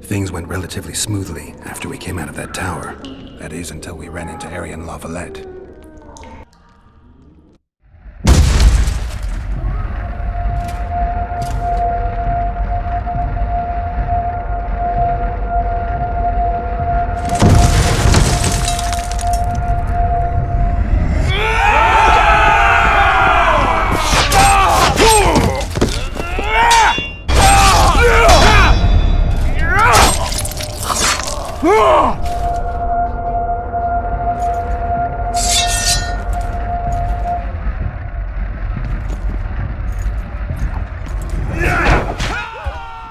Things went relatively smoothly after we came out of that tower. That is, until we ran into Iain Lavalette.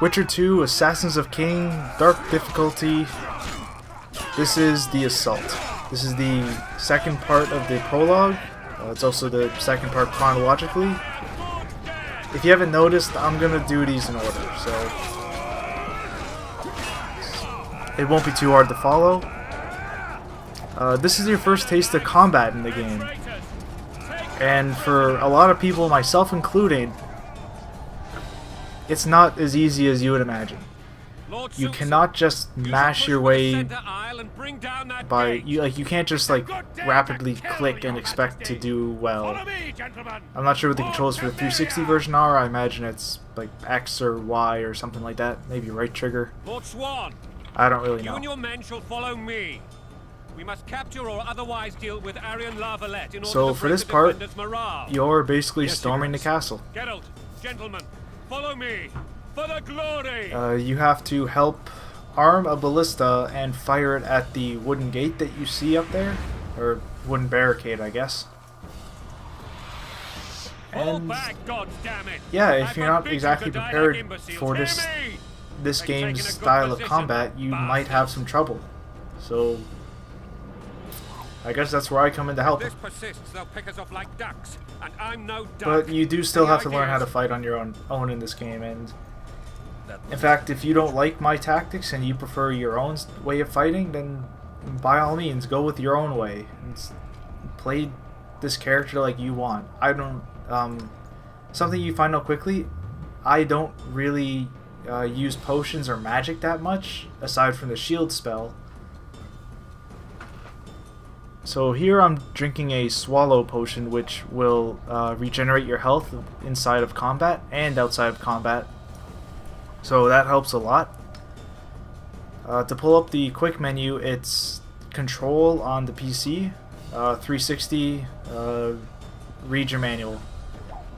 Witcher 2, Assassins of King, Dark Difficulty. This is the Assault. This is the second part of the prologue. It's also the second part chronologically. If you haven't noticed, I'm gonna do these in order, so it won't be too hard to follow. This is your first taste of combat in the game, and for a lot of people, myself included, it's not as easy as you would imagine. You cannot just mash your way by you can't just like rapidly click and expect to do well. I'm not sure what the controls for the 360 version are. I imagine it's like X or Y or something like that. Maybe right trigger. I don't really know. You and your men shall follow me. We must capture or otherwise deal with Iain Lavalette in order So to for break this the part, defenders' morale. you're basically storming the castle. Get out, gentlemen. Follow me for the glory. You have to help arm a ballista and fire it at the wooden gate that you see up there, or wooden barricade, I guess. And yeah, if you're not exactly prepared for this game's style of combat, you might have some trouble. So I guess that's where I come in to help. But you do still have to learn how to fight on your own in this game, and in fact, if you don't like my tactics and you prefer your own way of fighting, then by all means, go with your own way and play this character like you want. I don't, something you find out quickly, I don't really use potions or magic that much, aside from the shield spell. So here I'm drinking a swallow potion, which will regenerate your health inside of combat and outside of combat. So that helps a lot. To pull up the quick menu, it's Control on the PC, 360, read your manual.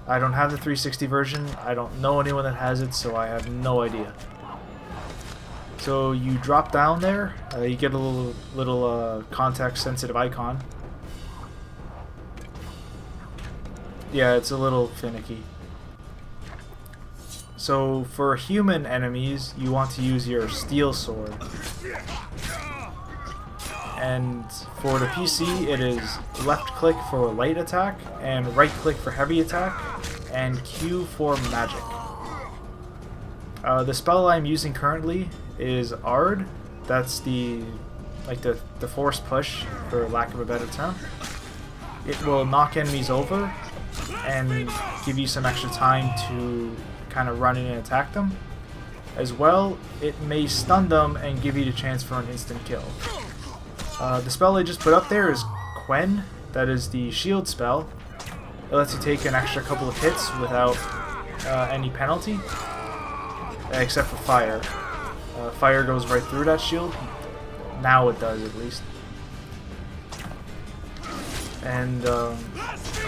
I don't have the 360 version. I don't know anyone that has it, so I have no idea. So you drop down there, you get a little context-sensitive icon. Yeah, it's a little finicky. So for human enemies, you want to use your steel sword. And for the PC, it is left click for light attack, and right click for heavy attack, and Q for magic. The spell I'm using currently is Ard. That's the force push, for lack of a better term. It will knock enemies over and give you some extra time to kind of run in and attack them. As well, it may stun them and give you the chance for an instant kill. The spell I just put up there is Quen. That is the shield spell. It lets you take an extra couple of hits without any penalty, except for fire. Fire goes right through that shield. Now it does, at least. And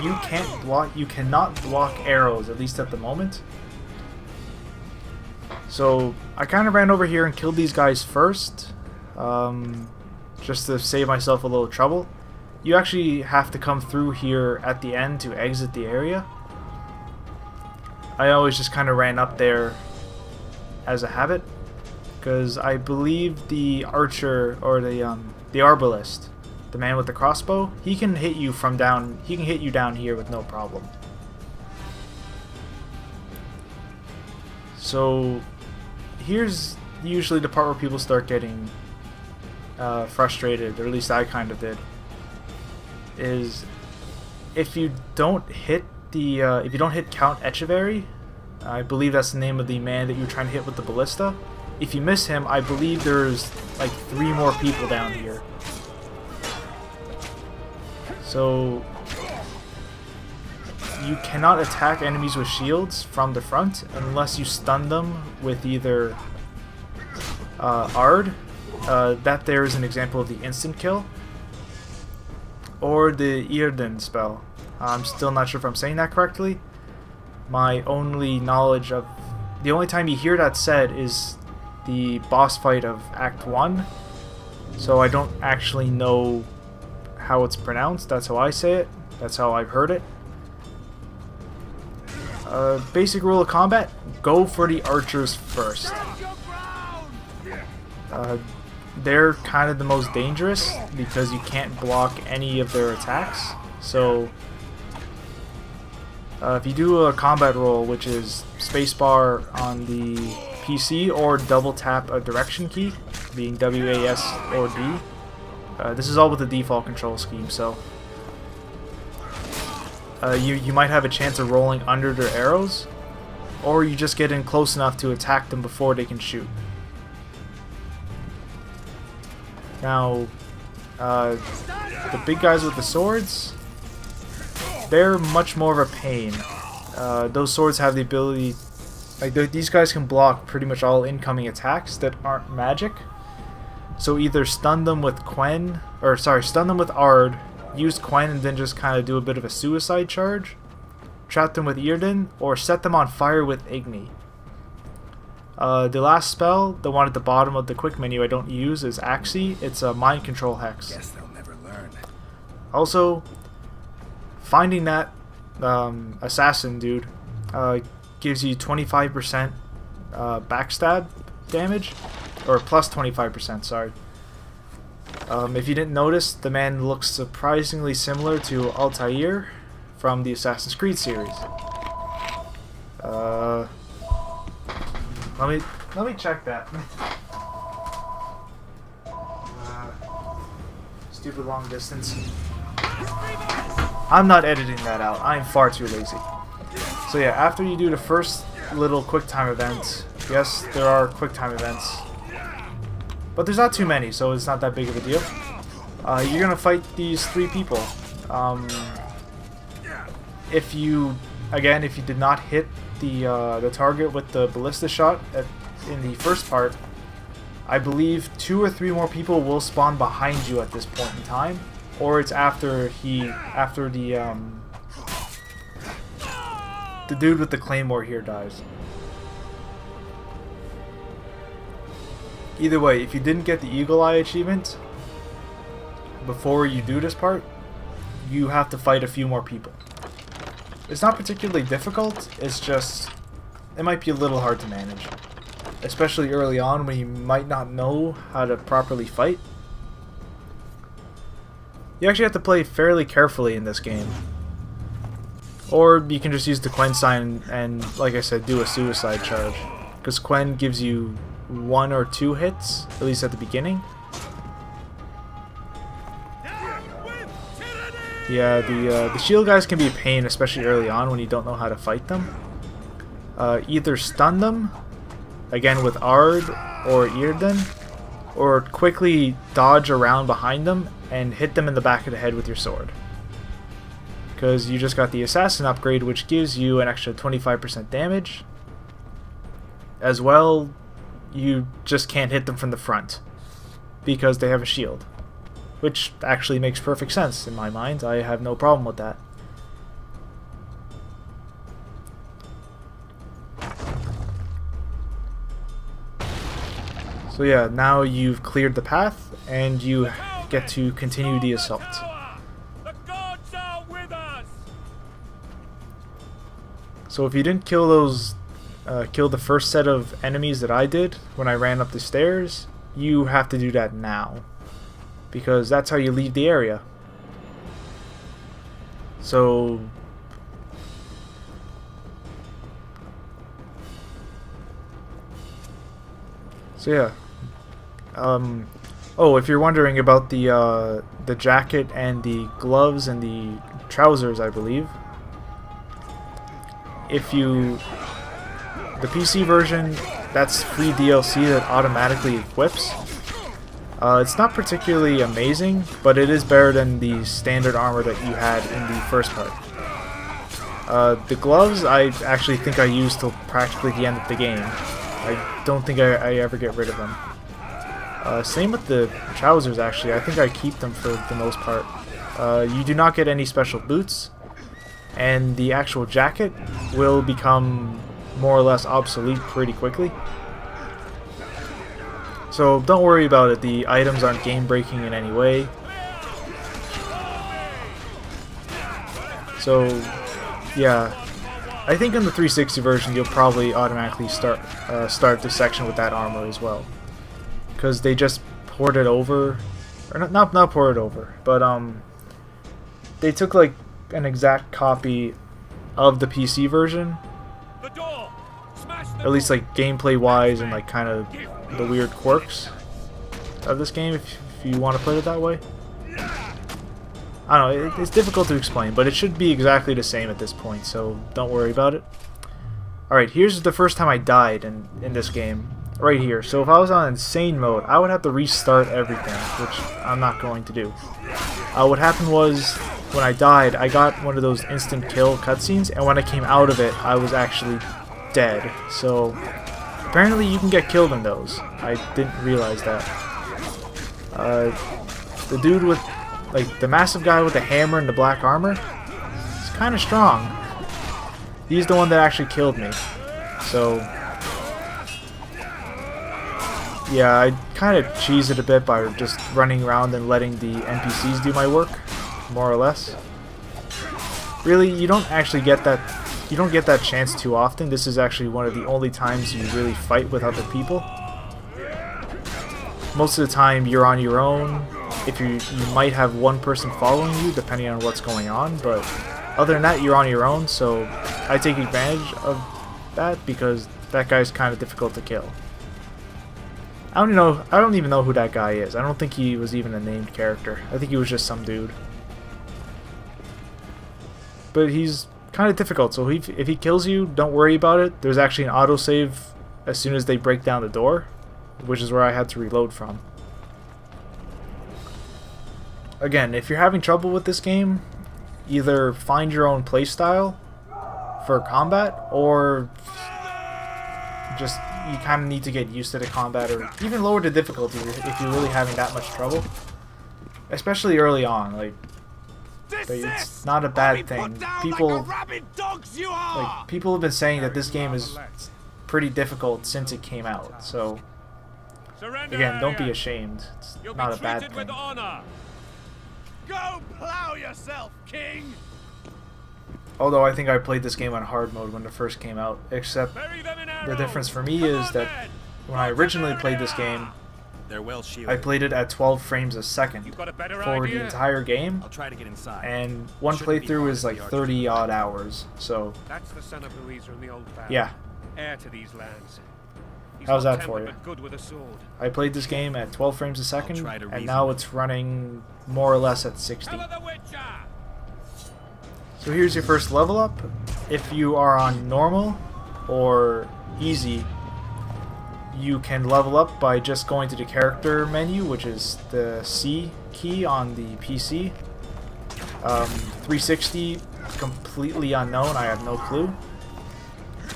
you cannot block arrows, at least at the moment. So I kind of ran over here and killed these guys first, just to save myself a little trouble. You actually have to come through here at the end to exit the area. I always just kind of ran up there as a habit, because I believe the archer, or the arbalist, the man with the crossbow, he can hit you from down. He can hit you down here with no problem. So here's usually the part where people start getting frustrated, or at least I kind of did. Is if you don't hit the if you don't hit Count Echeverry, I believe that's the name of the man that you're trying to hit with the ballista. If you miss him, I believe there's like 3 more people down here. So you cannot attack enemies with shields from the front unless you stun them with either Ard, that there is an example of the instant kill, or the Irden spell. I'm still not sure if I'm saying that correctly. My only knowledge of... the only time you hear that said is the boss fight of Act 1, so I don't actually know how it's pronounced. That's how I say it. That's how I've heard it. Basic rule of combat, go for the archers first. They're kind of the most dangerous because you can't block any of their attacks. So if you do a combat roll, which is spacebar on the PC or double tap a direction key, being WAS or D, this is all with the default control scheme, so you might have a chance of rolling under their arrows, or you just get in close enough to attack them before they can shoot. Now, the big guys with the swords, they're much more of a pain. Those swords have the ability, like these guys can block pretty much all incoming attacks that aren't magic. So either stun them with stun them with Ard, use Quen and then just kind of do a bit of a suicide charge, trap them with Irden, or set them on fire with Igni. The last spell, the one at the bottom of the quick menu I don't use, is Axii. It's a mind control hex. Guess they'll never learn. Also, finding that assassin dude gives you 25% backstab damage, or plus 25%, sorry. If you didn't notice, the man looks surprisingly similar to Altair from the Assassin's Creed series. Let me check that. Stupid long distance. I'm not editing that out. I'm far too lazy. So yeah, after you do the first little quick time event, yes, there are quick time events, but there's not too many, so it's not that big of a deal. You're gonna fight these 3 people. If you did not hit the target with the ballista shot in the first part, I believe 2 or 3 more people will spawn behind you at this point in time, or it's after the dude with the claymore here dies. Either way, if you didn't get the Eagle Eye achievement before you do this part, you have to fight a few more people. It's not particularly difficult, it's just, it might be a little hard to manage. Especially early on when you might not know how to properly fight. You actually have to play fairly carefully in this game. Or you can just use the Quen sign and, like I said, do a suicide charge. Because Quen gives you 1 or 2 hits, at least at the beginning. Yeah, the shield guys can be a pain, especially early on when you don't know how to fight them. Either stun them, again with Ard or Irden, or quickly dodge around behind them and hit them in the back of the head with your sword. Because you just got the assassin upgrade, which gives you an extra 25% damage. As well, you just can't hit them from the front because they have a shield, which actually makes perfect sense in my mind. I have no problem with that. So yeah, now you've cleared the path and you get to continue the assault. The gods are with us. So if you didn't kill those kill the first set of enemies that I did when I ran up the stairs, you have to do that now, because that's how you leave the area. So yeah. Oh, if you're wondering about the jacket and the gloves and the trousers, I believe, if you... The PC version, that's free DLC that automatically equips. It's not particularly amazing, but it is better than the standard armor that you had in the first part. The gloves, I actually think I used till practically the end of the game. I don't think I ever get rid of them. Same with the trousers, actually. I think I keep them for the most part. You do not get any special boots, and the actual jacket will become more or less obsolete pretty quickly. So don't worry about it, the items aren't game breaking in any way. So yeah, I think in the 360 version you'll probably automatically start this section with that armor as well, because they just ported over, or not ported over, but they took like an exact copy of the PC version, at least like gameplay wise and like kind of the weird quirks of this game, if you want to put it that way. I don't know, it's difficult to explain, but it should be exactly the same at this point, so don't worry about it. Alright, here's the first time I died in this game, right here. So if I was on insane mode, I would have to restart everything, which I'm not going to do. What happened was, when I died, I got one of those instant kill cutscenes, and when I came out of it, I was actually dead. So apparently you can get killed in those. I didn't realize that. The dude with, like, the massive guy with the hammer and the black armor, he's kind of strong. He's the one that actually killed me. So yeah, I kind of cheese it a bit by just running around and letting the NPCs do my work, more or less. Really, you don't actually get that. You don't get that chance too often. This is actually one of the only times you really fight with other people. Most of the time you're on your own. If you might have one person following you depending on what's going on, but other than that you're on your own, so I take advantage of that because that guy's kind of difficult to kill. I don't even know who that guy is. I don't think he was even a named character. I think he was just some dude. But he's kind of difficult, so if he kills you, don't worry about it. There's actually an autosave as soon as they break down the door, which is where I had to reload from. Again, if you're having trouble with this game, either find your own playstyle for combat, or just you kind of need to get used to the combat, or even lower the difficulty if you're really having that much trouble. Especially early on, like, it's not a bad thing. People have been saying that this game is pretty difficult since it came out, so again, don't be ashamed. It's not a bad thing. Go plow yourself, King! Although I think I played this game on hard mode when it first came out, except the difference for me is that when I originally played this game, I played it at 12 frames a second for the entire game, and one playthrough is like 30 odd hours, so That's the son of Louisa in the old family. yeah. Heir to these lands. He's How's not that for tempered you? but good with a sword. I played this game at 12 frames a second, and now it's running more or less at 60. Come on, the Witcher! So here's your first level up. If you are on normal or easy, you can level up by just going to the character menu, which is the C key on the PC. 360, completely unknown, I have no clue.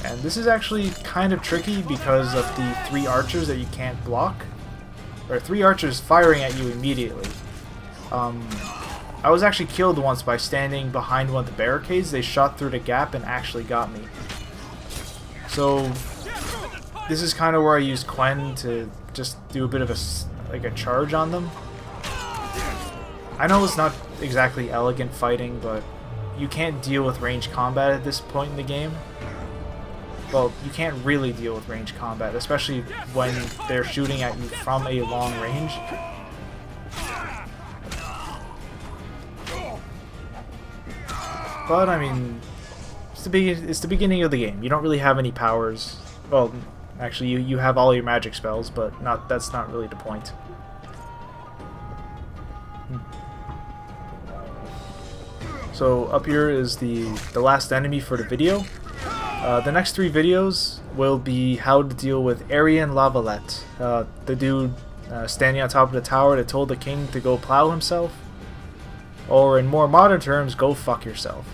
And this is actually kind of tricky because of the 3 archers that you can't block. Or 3 archers firing at you immediately. I was actually killed once by standing behind one of the barricades. They shot through the gap and actually got me. So this is kind of where I use Quen to just do a bit of a charge on them. I know it's not exactly elegant fighting, but you can't deal with ranged combat at this point in the game. Well, you can't really deal with ranged combat, especially when they're shooting at you from a long range. But, I mean, it's the beginning of the game. You don't really have any powers. Well, actually, you have all your magic spells, but that's not really the point. So, up here is the last enemy for the video. The next 3 videos will be how to deal with Iain La Valette, the dude standing on top of the tower that told the king to go plow himself, or in more modern terms, go fuck yourself.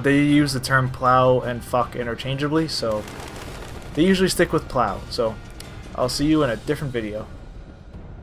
They use the term plow and fuck interchangeably, so they usually stick with plow. So I'll see you in a different video.